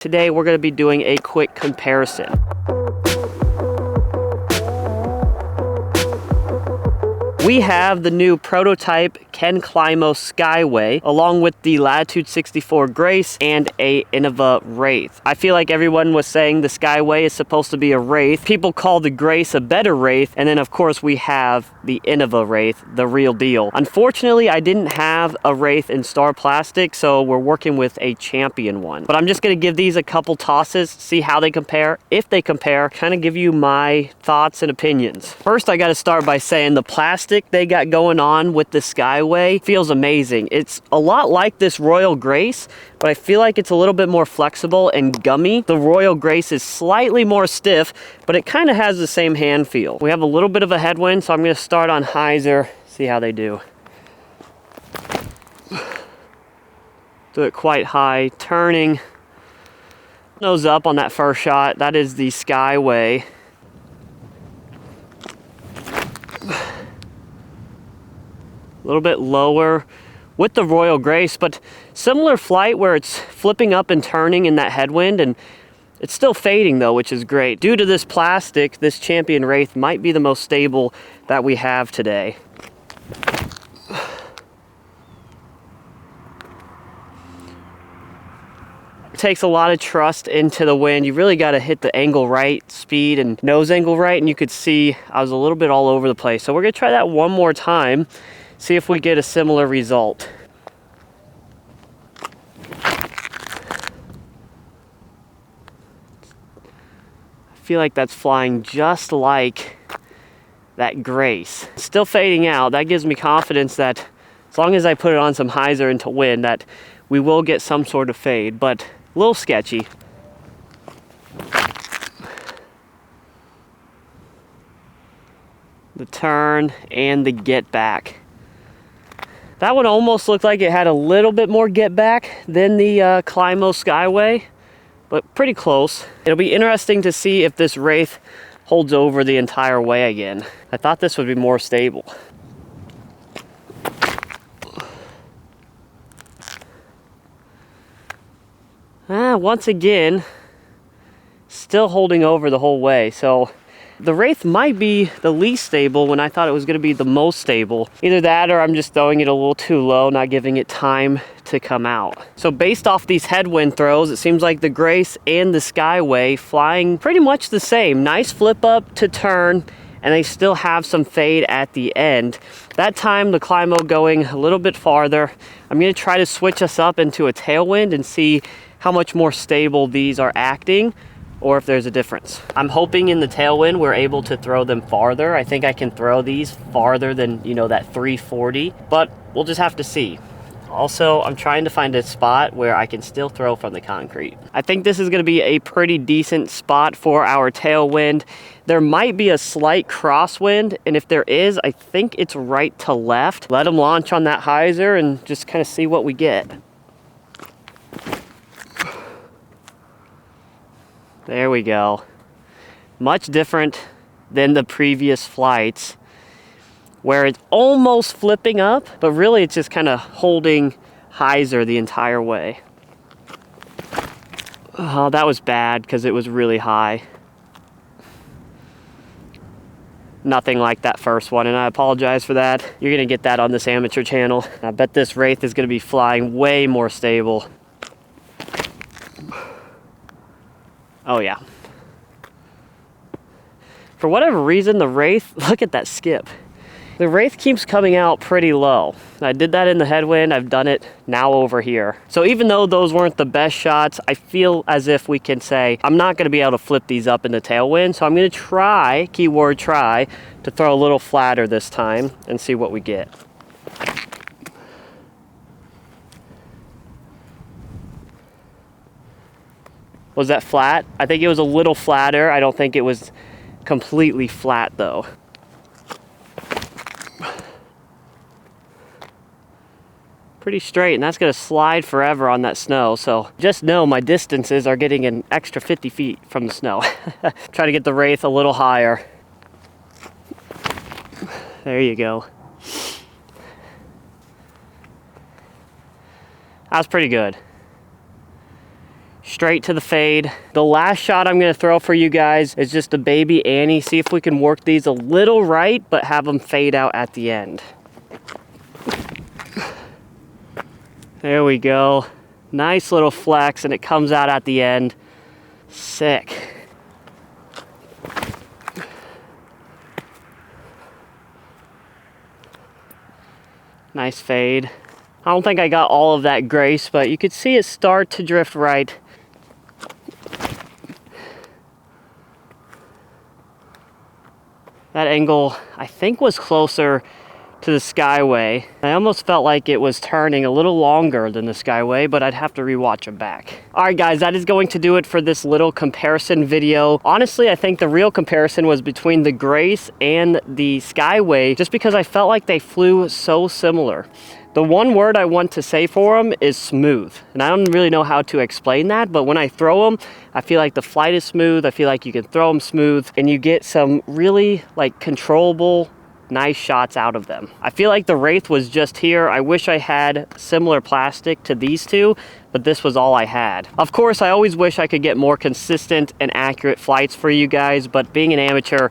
Today we're going to be doing a quick comparison. We have the new prototype Climo Skyway, along with the Latitude 64 Grace and a Innova Wraith. I feel like everyone was saying the Skyway is supposed to be a Wraith. People call the Grace a better Wraith, and then of course we have the Innova Wraith, the real deal. Unfortunately, I didn't have a Wraith in Star Plastic, so we're working with a Champion one. But I'm just going to give these a couple tosses, see how they compare, if they compare, kind of give you my thoughts and opinions. First, I got to start by saying the plastic they got going on with the Skyway feels amazing. It's a lot like this Royal Grace, but I feel like it's a little bit more flexible and gummy. The Royal Grace is slightly more stiff, but it kind of has the same hand feel. We have a little bit of a headwind, so I'm going to start on hyzer, see how they do. Do it quite high, turning. Nose up on that first shot. That is the Skyway. A little bit lower with the Royal Grace, but similar flight where it's flipping up and turning in that headwind, and it's still fading though, which is great. Due to this plastic, this Champion Wraith might be the most stable that we have today. It takes a lot of trust into the wind. You really got to hit the angle right, speed and nose angle right, and you could see I was a little bit all over the place. So we're gonna try that one more time. See if we get a similar result. I feel like that's flying just like that Grace. Still fading out. That gives me confidence that as long as I put it on some hyzer into wind, that we will get some sort of fade, but a little sketchy. The turn and the get back. That one almost looked like it had a little bit more get back than the Climo Skyway, but pretty close. It'll be interesting to see if this Wraith holds over the entire way again. I thought this would be more stable. Once again, still holding over the whole way. So the Wraith might be the least stable when I thought it was going to be the most stable. Either that or I'm just throwing it a little too low, not giving it time to come out. So based off these headwind throws, it seems like the Grace and the Skyway flying pretty much the same. Nice flip up to turn, and they still have some fade at the end. That time the Climo going a little bit farther. I'm going to try to switch us up into a tailwind and see how much more stable these are acting, or if there's a difference. I'm hoping in the tailwind we're able to throw them farther. I think I can throw these farther than, you know, that 340, but we'll just have to see. Also, I'm trying to find a spot where I can still throw from the concrete. I think this is gonna be a pretty decent spot for our tailwind. There might be a slight crosswind, and if there is, I think it's right to left. Let them launch on that hyzer and just kind of see what we get. There we go. Much different than the previous flights where it's almost flipping up, but really it's just kind of holding hyzer the entire way. Oh, that was bad because it was really high. Nothing like that first one, and I apologize for that. You're gonna get that on this amateur channel. I bet this Wraith is gonna be flying way more stable. Oh yeah. For whatever reason, the Wraith, look at that skip. The Wraith keeps coming out pretty low. I did that in the headwind, I've done it now over here. So even though those weren't the best shots, I feel as if we can say, I'm not gonna be able to flip these up in the tailwind, so I'm gonna try, keyword try, to throw a little flatter this time and see what we get. Was that flat? I think it was a little flatter. I don't think it was completely flat though. Pretty straight, and that's gonna slide forever on that snow. So just know my distances are getting an extra 50 feet from the snow. Try to get the Wraith a little higher. There you go. That was pretty good. straight to the fade. The last shot I'm gonna throw for you guys is just a baby Annie. See if we can work these a little right, but have them fade out at the end. There we go. Nice little flex, and it comes out at the end. Sick. Nice fade. I don't think I got all of that grace, but you could see it start to drift right. That angle, I think, was closer to the Skyway. I almost felt like it was turning a little longer than the Skyway, but I'd have to rewatch it back. All right, guys, that is going to do it for this little comparison video. Honestly, I think the real comparison was between the Grace and the Skyway, just because I felt like they flew so similar. The one word I want to say for them is smooth. And I don't really know how to explain that, but when I throw them, I feel like the flight is smooth. I feel like you can throw them smooth and you get some really like controllable, nice shots out of them. I feel like the Wraith was just here. I wish I had similar plastic to these two, but this was all I had. Of course, I always wish I could get more consistent and accurate flights for you guys, but being an amateur,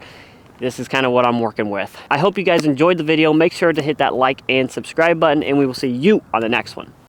this is kind of what I'm working with. I hope you guys enjoyed the video. Make sure to hit that like and subscribe button, and we will see you on the next one.